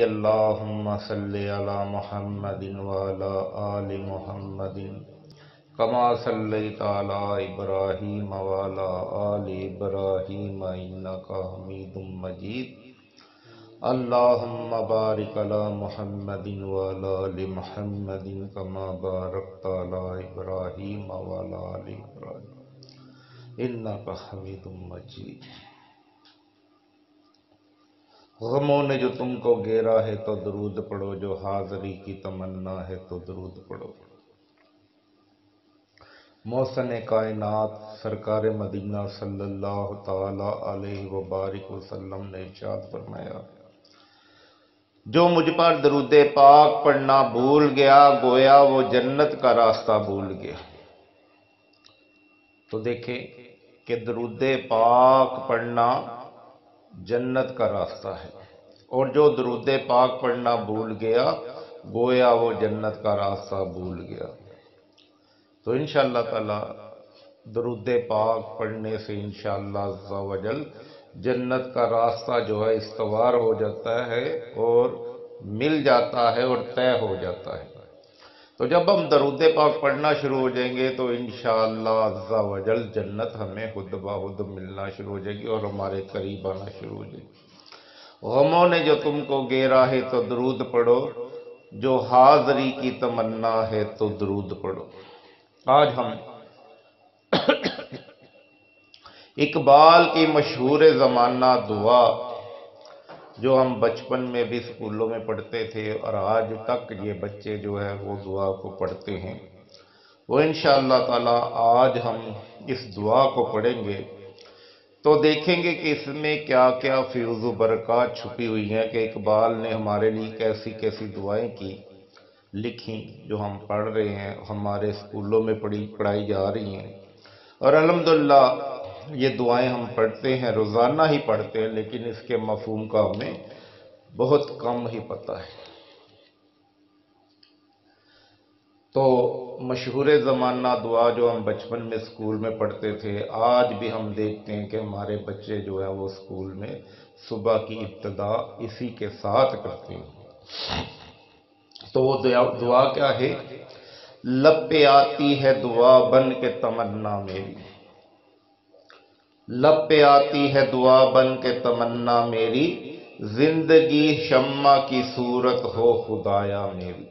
اللہم صلی علی محمد وعلی آل محمد کما صلیت علی ابراہیم وعلی آل ابراہیم انکا حمید مجید۔ اللہم بارک علی محمد وعلی آل محمد کما بارکت علی ابراہیم وعلی آل ابراہیم انکا حمید مجید۔ غموں نے جو تم کو گھیرا ہے تو درود پڑھو، جو حاضری کی تمنا ہے تو درود پڑھو۔ محسن کائنات سرکار مدینہ صلی اللہ تعالی علیہ وبارک وسلم نے ارشاد فرمایا، جو مجھ پر درود پاک پڑھنا بھول گیا گویا وہ جنت کا راستہ بھول گیا۔ تو دیکھیں کہ درود پاک پڑھنا جنت کا راستہ ہے، اور جو درود پاک پڑھنا بھول گیا گویا وہ جنت کا راستہ بھول گیا۔ تو انشاءاللہ تعالی درود پاک پڑھنے سے انشاءاللہ عز و جل جنت کا راستہ جو ہے استوار ہو جاتا ہے اور مل جاتا ہے اور طے ہو جاتا ہے۔ تو جب ہم درود پاک پڑھنا شروع ہو جائیں گے تو انشاءاللہ عز و جل جنت ہمیں خود بخود ملنا شروع ہو جائے گی اور ہمارے قریب آنا شروع ہو جائے گی۔ غموں نے جو تم کو گھیرا ہے تو درود پڑھو، جو حاضری کی تمنا ہے تو درود پڑھو۔ آج ہم اقبال کی مشہور زمانہ دعا جو ہم بچپن میں بھی اسکولوں میں پڑھتے تھے اور آج تک یہ بچے جو ہے وہ دعا کو پڑھتے ہیں، وہ انشاءاللہ تعالی آج ہم اس دعا کو پڑھیں گے تو دیکھیں گے کہ اس میں کیا کیا فیض و برکات چھپی ہوئی ہیں، کہ اقبال نے ہمارے لیے کیسی کیسی دعائیں کی لکھی جو ہم پڑھ رہے ہیں، ہمارے اسکولوں میں پڑھائی جا رہی ہیں، اور الحمدللہ یہ دعائیں ہم پڑھتے ہیں، روزانہ ہی پڑھتے ہیں، لیکن اس کے مفہوم کا ہمیں بہت کم ہی پتہ ہے۔ تو مشہور زمانہ دعا جو ہم بچپن میں اسکول میں پڑھتے تھے، آج بھی ہم دیکھتے ہیں کہ ہمارے بچے جو ہیں وہ اسکول میں صبح کی ابتدا اسی کے ساتھ کرتے ہیں۔ تو وہ دعا کیا ہے؟ لب پہ آتی ہے دعا بن کے تمنا میری، لب پہ آتی ہے دعا بن کے تمنا میری، زندگی شمع کی صورت ہو خدایا میری۔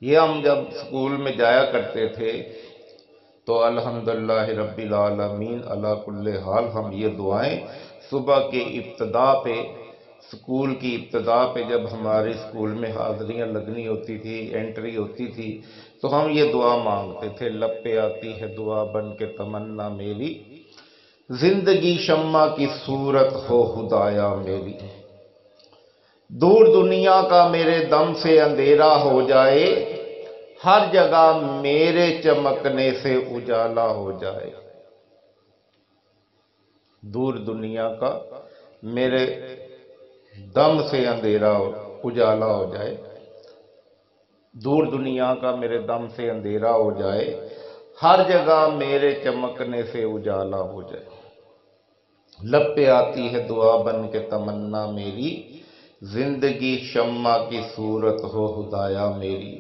یہ ہم جب اسکول میں جایا کرتے تھے تو الحمدللہ رب العالمین علی کل حال ہم یہ دعائیں صبح کے ابتدا پہ، اسکول کی ابتدا پہ جب ہماری اسکول میں حاضریاں لگنی ہوتی تھی، انٹری ہوتی تھی، تو ہم یہ دعا مانگتے تھے، لب پہ آتی ہے دعا بن کے تمنا میری، زندگی شمع کی صورت ہو خدایا میری، دور دنیا کا میرے دم سے اندھیرا ہو جائے، ہر جگہ میرے چمکنے سے اجالا ہو جائے۔ دور دنیا کا میرے دم سے اندھیرا اجالا ہو جائے، دور دنیا کا میرے دم سے اندھیرا ہو جائے، ہر جگہ میرے چمکنے سے اجالا ہو جائے۔ لب پہ آتی ہے دعا بن کے تمنا میری، زندگی شمع کی صورت ہو خدایا میری،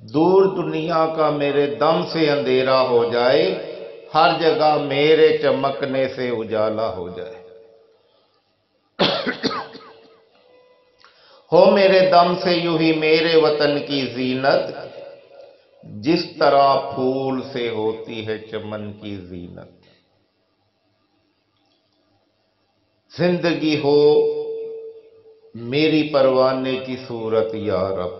دور دنیا کا میرے دم سے اندھیرا ہو جائے، ہر جگہ میرے چمکنے سے اجالا ہو جائے۔ ہو میرے دم سے یوں ہی میرے وطن کی زینت، جس طرح پھول سے ہوتی ہے چمن کی زینت۔ زندگی ہو میری پروانے کی صورت یا رب،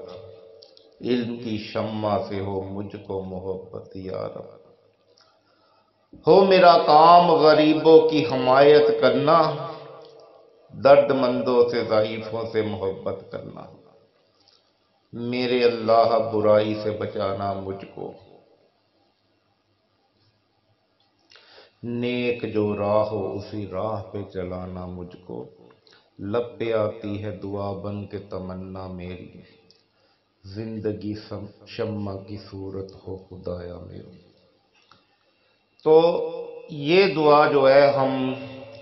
علم کی شمع سے ہو مجھ کو محبت یا رب۔ ہو میرا کام غریبوں کی حمایت کرنا، درد مندوں سے ضعیفوں سے محبت کرنا، میرے اللہ برائی سے بچانا مجھ کو، نیک جو راہ ہو اسی راہ پہ چلانا مجھ کو، لب پہ آتی ہے دعا بن کے تمنا میری، زندگی شمع کی صورت ہو خدایا میری۔ تو یہ دعا جو ہے ہم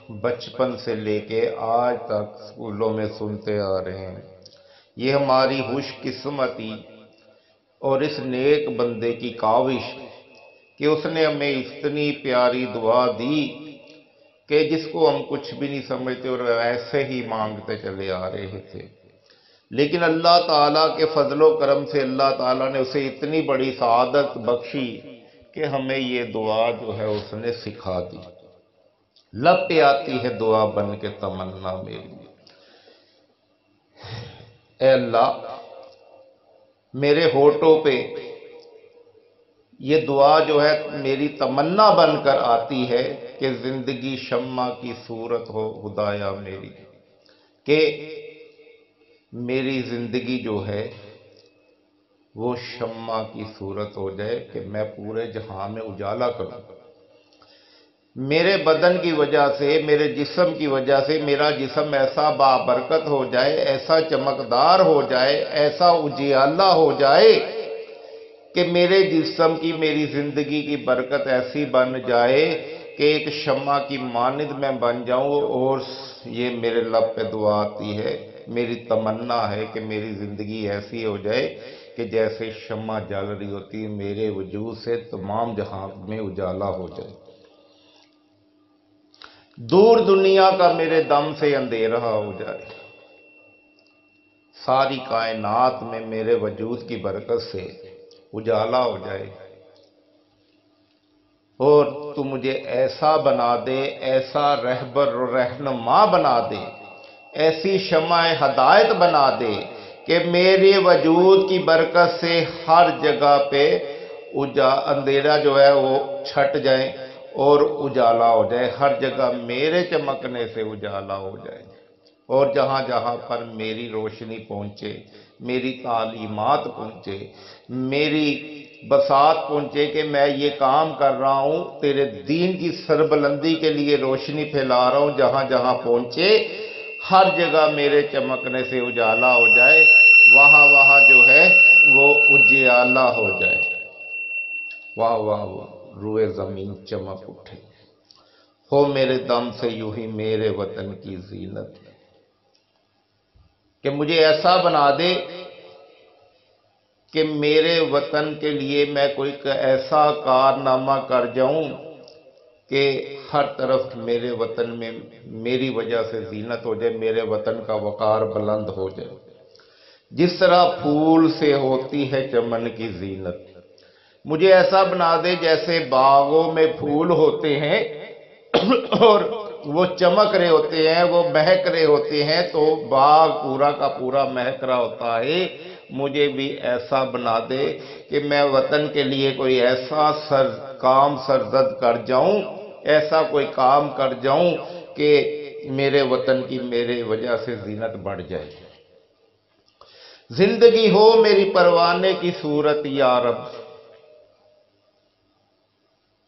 بچپن سے لے کے آج تک اسکولوں میں سنتے آ رہے ہیں۔ یہ ہماری خوش قسمتی اور اس نیک بندے کی کاوش کہ اس نے ہمیں اتنی پیاری دعا دی کہ جس کو ہم کچھ بھی نہیں سمجھتے اور ایسے ہی مانگتے چلے آ رہے تھے، لیکن اللہ تعالیٰ کے فضل و کرم سے اللہ تعالیٰ نے اسے اتنی بڑی سعادت بخشی کہ ہمیں یہ دعا جو ہے اس نے سکھا دی۔ لب پہ آتی ہے دعا بن کے تمنا میری، اے اللہ میرے ہونٹوں پہ یہ دعا جو ہے میری تمنا بن کر آتی ہے کہ زندگی شمع کی صورت ہو خدایا میری، کہ میری زندگی جو ہے وہ شمع کی صورت ہو جائے کہ میں پورے جہاں میں اجالا کروں۔ میرے بدن کی وجہ سے، میرے جسم کی وجہ سے میرا جسم ایسا بابرکت ہو جائے، ایسا چمکدار ہو جائے، ایسا اجالا ہو جائے کہ میرے جسم کی، میری زندگی کی برکت ایسی بن جائے کہ ایک شمع کی مانند میں بن جاؤں۔ اور یہ میرے لب پہ دعا آتی ہے، میری تمنا ہے کہ میری زندگی ایسی ہو جائے کہ جیسے شمع جل رہی ہوتی ہے میرے وجود سے تمام جہاں میں اجالا ہو جائے، دور دنیا کا میرے دم سے اندھیرا ہو جائے، ساری کائنات میں میرے وجود کی برکت سے اجالا ہو جائے، اور تو مجھے ایسا بنا دے، ایسا رہبر و رہنما بنا دے، ایسی شمع ہدایت بنا دے کہ میرے وجود کی برکت سے ہر جگہ پہ اندھیرا جو ہے وہ چھٹ جائے اور اجالا ہو جائے، ہر جگہ میرے چمکنے سے اجالا ہو جائے، اور جہاں جہاں پر میری روشنی پہنچے، میری تعلیمات پہنچے، میری بساط پہنچے کہ میں یہ کام کر رہا ہوں، تیرے دین کی سربلندی کے لیے روشنی پھیلا رہا ہوں، جہاں جہاں پہنچے ہر جگہ میرے چمکنے سے اجالا ہو جائے، وہاں وہاں جو ہے وہ اجالا ہو جائے، واہ واہ روئے زمین چمک اٹھے، ہو میرے دم سے یوں ہی میرے وطن کی زینت، کہ مجھے ایسا بنا دے کہ میرے وطن کے لیے میں کوئی ایسا کارنامہ کر جاؤں کہ ہر طرف میرے وطن میں میری وجہ سے زینت ہو جائے، میرے وطن کا وقار بلند ہو جائے، جس طرح پھول سے ہوتی ہے چمن کی زینت۔ مجھے ایسا بنا دے جیسے باغوں میں پھول ہوتے ہیں اور وہ چمک رہے ہوتے ہیں، وہ مہک رہے ہوتے ہیں، تو باغ پورا کا پورا مہک رہا ہوتا ہے، مجھے بھی ایسا بنا دے کہ میں وطن کے لیے کوئی ایسا کام سرزد کر جاؤں، ایسا کوئی کام کر جاؤں کہ میرے وطن کی میرے وجہ سے زینت بڑھ جائے۔ زندگی ہو میری پروانے کی صورت یا رب،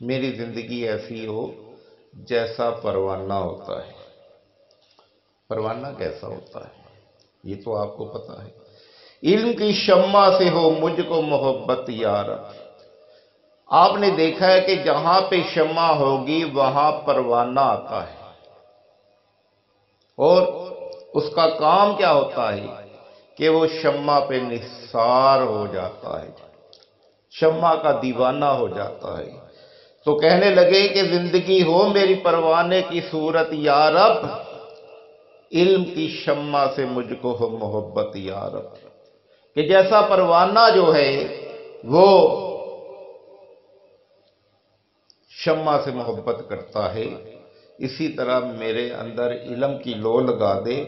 میری زندگی ایسی ہو جیسا پروانہ ہوتا ہے۔ پروانہ کیسا ہوتا ہے یہ تو آپ کو پتا ہے۔ علم کی شمع سے ہو مجھ کو محبت یا رب، آپ نے دیکھا ہے کہ جہاں پہ شمع ہوگی وہاں پروانہ آتا ہے، اور اس کا کام کیا ہوتا ہے کہ وہ شمع پہ نثار ہو جاتا ہے، شمع کا دیوانہ ہو جاتا ہے۔ تو کہنے لگے کہ زندگی ہو میری پروانے کی صورت یا رب، علم کی شمع سے مجھ کو ہو محبت یا رب، کہ جیسا پروانہ جو ہے وہ شمع سے محبت کرتا ہے، اسی طرح میرے اندر علم کی لو لگا دے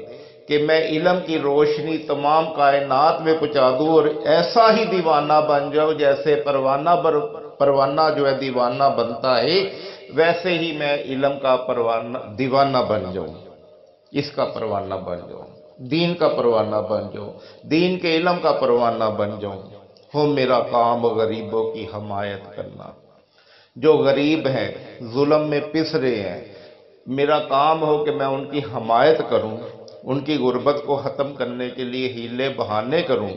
کہ میں علم کی روشنی تمام کائنات میں پہنچا دوں اور ایسا ہی دیوانہ بن جاؤں، جیسے پروانہ جو ہے دیوانہ بنتا ہے، ویسے ہی میں علم کا دیوانہ بن جاؤں، اس کا پروانہ بن جاؤں، دین کا پروانہ بن جاؤں، دین کے علم کا پروانہ بن جاؤں۔ ہو میرا کام غریبوں کی حمایت کرنا، جو غریب ہیں، ظلم میں پس رہے ہیں، میرا کام ہو کہ میں ان کی حمایت کروں، ان کی غربت کو ختم کرنے کے لیے ہیلے بہانے کروں،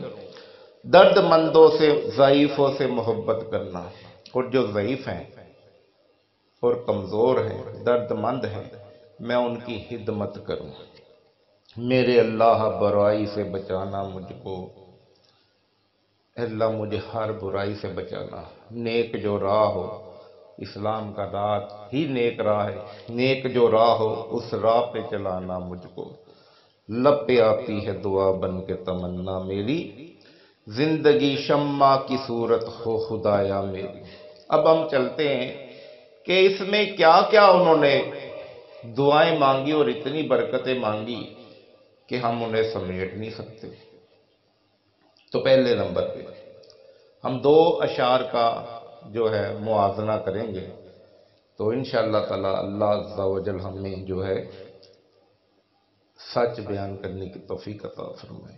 درد مندوں سے، ضعیفوں سے محبت کرنا، اور جو ضعیف ہیں اور کمزور ہیں، درد مند ہیں، میں ان کی خدمت کروں۔ میرے اللہ برائی سے بچانا مجھ کو، اللہ مجھے ہر برائی سے بچانا۔ نیک جو راہ ہو، اسلام کا راہ ہی نیک راہ ہے، نیک جو راہ ہو اس راہ پہ چلانا مجھ کو۔ لب پہ آتی ہے دعا بن کے تمنا میری، زندگی شمع کی صورت ہو خدایا میری۔ اب ہم چلتے ہیں کہ اس میں کیا کیا انہوں نے دعائیں مانگی اور اتنی برکتیں مانگی کہ ہم انہیں سمیٹ نہیں سکتے۔ تو پہلے نمبر پہ ہم 2 اشعار کا جو ہے موازنہ کریں گے، تو انشاءاللہ تعالی اللہ عز و جل ہمیں جو ہے سچ بیان کرنے کی توفیق عطا فرمائے۔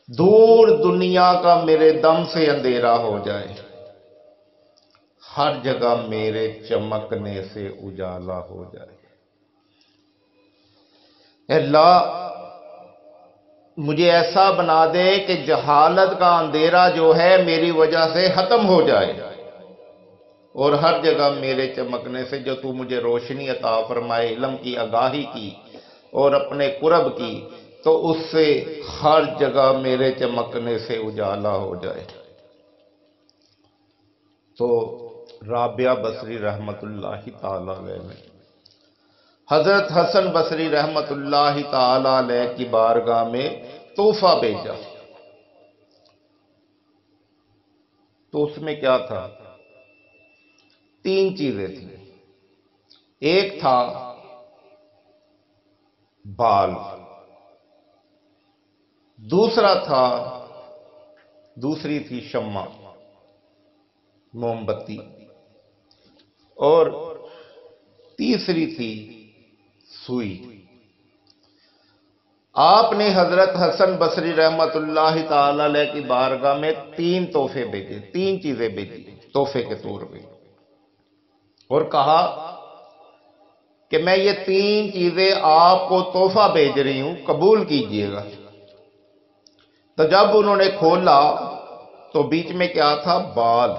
دور دنیا کا میرے دم سے اندھیرا ہو جائے، ہر جگہ میرے چمکنے سے اجالا ہو جائے۔ اے اللہ مجھے ایسا بنا دے کہ جہالت کا اندھیرا جو ہے میری وجہ سے ختم ہو جائے، اور ہر جگہ میرے چمکنے سے جو تو مجھے روشنی عطا فرمائے، علم کی، آگاہی کی اور اپنے قرب کی، تو اس سے ہر جگہ میرے چمکنے سے اجالا ہو جائے۔ تو رابعہ بصری رحمت اللہ تعالی علیہ نے حضرت حسن بصری رحمت اللہ تعالی علیہ کی بارگاہ میں تحفہ بھیجا۔ تو اس میں کیا تھا؟ 3 چیزیں تھیں۔ ایک تھا بال، دوسری تھی شمع، موم بتی، اور تیسری تھی سوئی۔ آپ نے حضرت حسن بصری رحمت اللہ تعالی علیہ کی بارگاہ میں 3 تحفے بھیجے، 3 چیزیں بھیجی تحفے کے طور پہ، اور کہا کہ میں یہ 3 چیزیں آپ کو تحفہ بھیج رہی ہوں، قبول کیجئے گا۔ تو جب انہوں نے کھولا تو بیچ میں کیا تھا؟ بال۔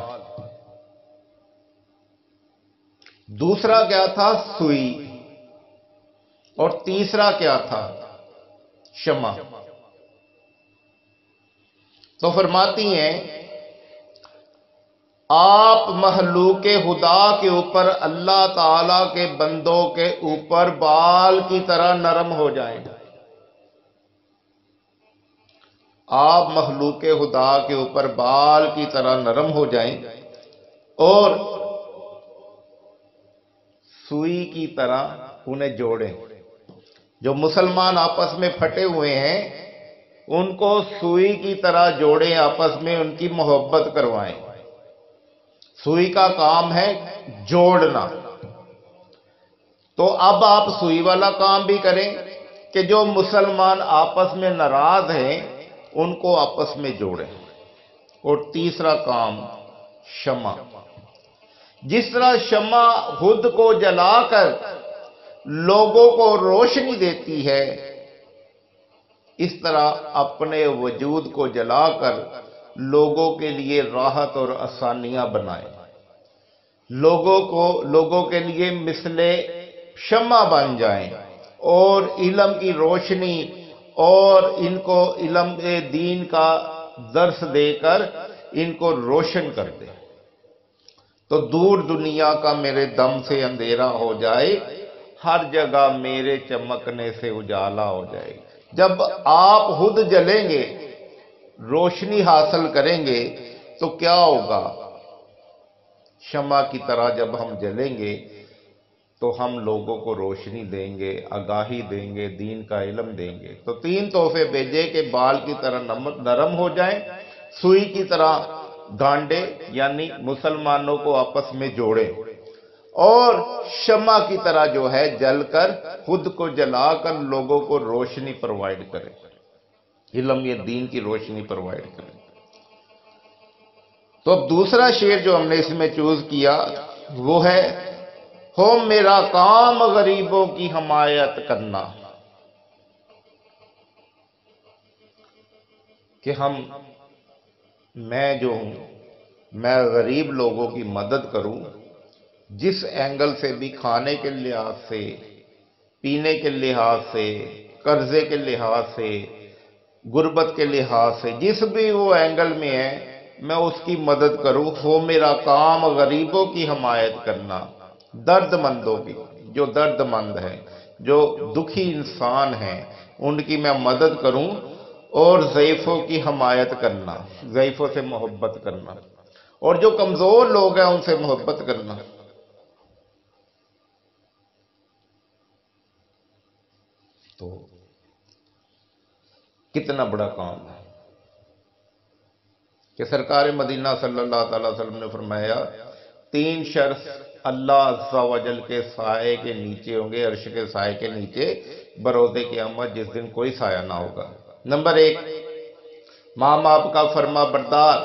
دوسرا کیا تھا؟ سوئی۔ اور تیسرا کیا تھا؟ شمع۔ تو فرماتی ہیں آپ مخلوق خدا کے اوپر، اللہ تعالی کے بندوں کے اوپر بال کی طرح نرم ہو جائیں۔ آپ مخلوق خدا کے اوپر بال کی طرح نرم ہو جائیں اور سوئی کی طرح انہیں جوڑیں۔ جو مسلمان آپس میں پھٹے ہوئے ہیں ان کو سوئی کی طرح جوڑیں، آپس میں ان کی محبت کروائیں۔ سوئی کا کام ہے جوڑنا، تو اب آپ سوئی والا کام بھی کریں کہ جو مسلمان آپس میں ناراض ہیں ان کو آپس میں جوڑیں۔ اور تیسرا کام شمع، جس طرح شمع خود کو جلا کر لوگوں کو روشنی دیتی ہے، اس طرح اپنے وجود کو جلا کر لوگوں کے لیے راحت اور آسانیاں بنائیں، لوگوں کے لیے مثل شمع بن جائیں، اور علم کی روشنی اور ان کو علم دین کا درس دے کر ان کو روشن کر دیں۔ تو دور دنیا کا میرے دم سے اندھیرا ہو جائے، ہر جگہ میرے چمکنے سے اجالا ہو جائے۔ جب آپ خود جلیں گے، روشنی حاصل کریں گے، تو کیا ہوگا؟ شمع کی طرح جب ہم جلیں گے تو ہم لوگوں کو روشنی دیں گے، آگاہی دیں گے، دین کا علم دیں گے۔ تو 3 تحفے بھیجے کہ بال کی طرح نرم ہو جائیں، سوئی کی طرح گانڈے یعنی مسلمانوں کو آپس میں جوڑیں، اور شمع کی طرح جو ہے جل کر خود کو جلا کر لوگوں کو روشنی پرووائڈ کرے، علم یہ دین کی روشنی پرووائڈ کرے۔ تو اب دوسرا شعر جو ہم نے اس میں چوز کیا وہ ہے، ہو میرا کام غریبوں کی حمایت کرنا، کہ میں جو ہوں میں غریب لوگوں کی مدد کروں، جس اینگل سے بھی، کھانے کے لحاظ سے، پینے کے لحاظ سے، قرضے کے لحاظ سے، غربت کے لحاظ سے، جس بھی وہ اینگل میں ہے میں اس کی مدد کروں۔ ہو میرا کام غریبوں کی حمایت کرنا، درد مندوں کی، جو درد مند ہیں، جو دکھی انسان ہیں، ان کی میں مدد کروں، اور ضعیفوں کی حمایت کرنا، ضعیفوں سے محبت کرنا، اور جو کمزور لوگ ہیں ان سے محبت کرنا۔ تو کتنا بڑا کام ہے کہ سرکار مدینہ صلی اللہ تعالی وسلم نے فرمایا 3 شخص اللہ عز و جل کے سائے کے نیچے ہوں گے، عرش کے سائے کے نیچے بروز قیامت، جس دن کوئی سایہ نہ ہوگا۔ نمبر 1 ماں باپ کا فرما بردار،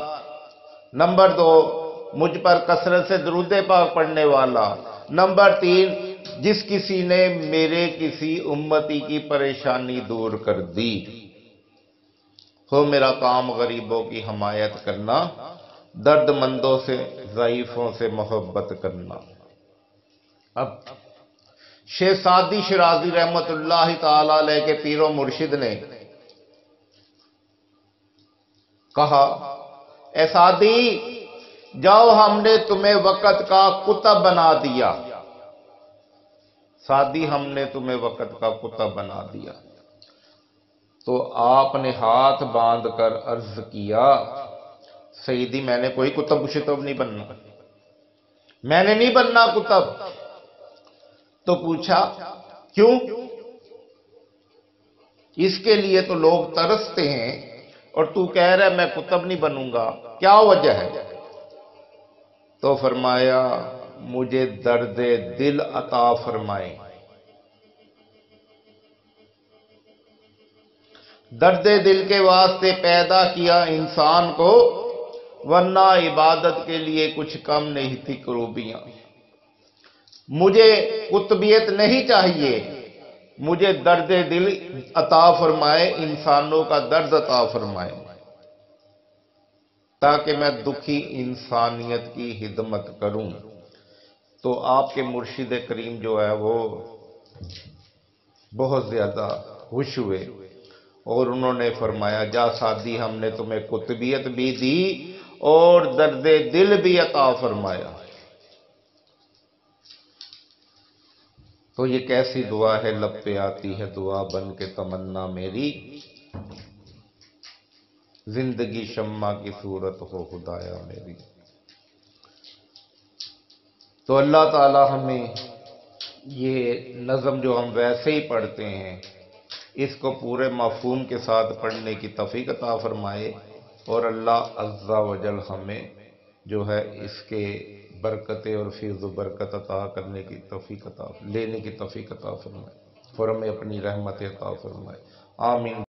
نمبر 2 مجھ پر کثرت سے درود پاک پڑھنے والا، نمبر 3 جس کسی نے میرے کسی امتی کی پریشانی دور کر دی۔ ہو میرا کام غریبوں کی حمایت کرنا، درد مندوں سے، ضعیفوں سے محبت کرنا۔ اب شیخ سعدی شرازی رحمت اللہ تعالی علیہ کے پیر و مرشد نے کہا، اے سعدی جاؤ، ہم نے تمہیں وقت کا کتب بنا دیا۔ سعدی ہم نے تمہیں وقت کا کتب بنا دیا۔ تو آپ نے ہاتھ باندھ کر عرض کیا، سیدی میں نے کوئی کتب شتب نہیں بننا، میں نے نہیں بننا کتب۔ تو پوچھا کیوں؟ اس کے لیے تو لوگ ترستے ہیں اور تو کہہ رہا ہے میں کتب نہیں بنوں گا، کیا وجہ ہے؟ تو فرمایا مجھے درد دل عطا فرمائے، درد دل کے واسطے پیدا کیا انسان کو، ورنہ عبادت کے لیے کچھ کم نہیں تھی کروبیاں۔ مجھے قطبیت نہیں چاہیے، مجھے درد دل عطا فرمائے، انسانوں کا درد عطا فرمائے، تاکہ میں دکھی انسانیت کی خدمت کروں۔ تو آپ کے مرشد کریم جو ہے وہ بہت زیادہ خوش ہوئے اور انہوں نے فرمایا، جا سعدی ہم نے تمہیں قطبیت بھی دی اور درد دل بھی عطا فرمایا۔ تو یہ کیسی دعا ہے، لب پہ آتی ہے دعا بن کے تمنا میری، زندگی شمع کی صورت ہو خدایا میری۔ تو اللہ تعالی ہمیں یہ نظم جو ہم ویسے ہی پڑھتے ہیں اس کو پورے مفہوم کے ساتھ پڑھنے کی توفیق عطا فرمائے، اور اللہ عز و جل ہمیں جو ہے اس کے برکتیں اور فیض و برکت عطا کرنے کی توفیق عطا، لینے کی توفیق عطا فرمائے، اور ہمیں اپنی رحمت عطا فرمائے، آمین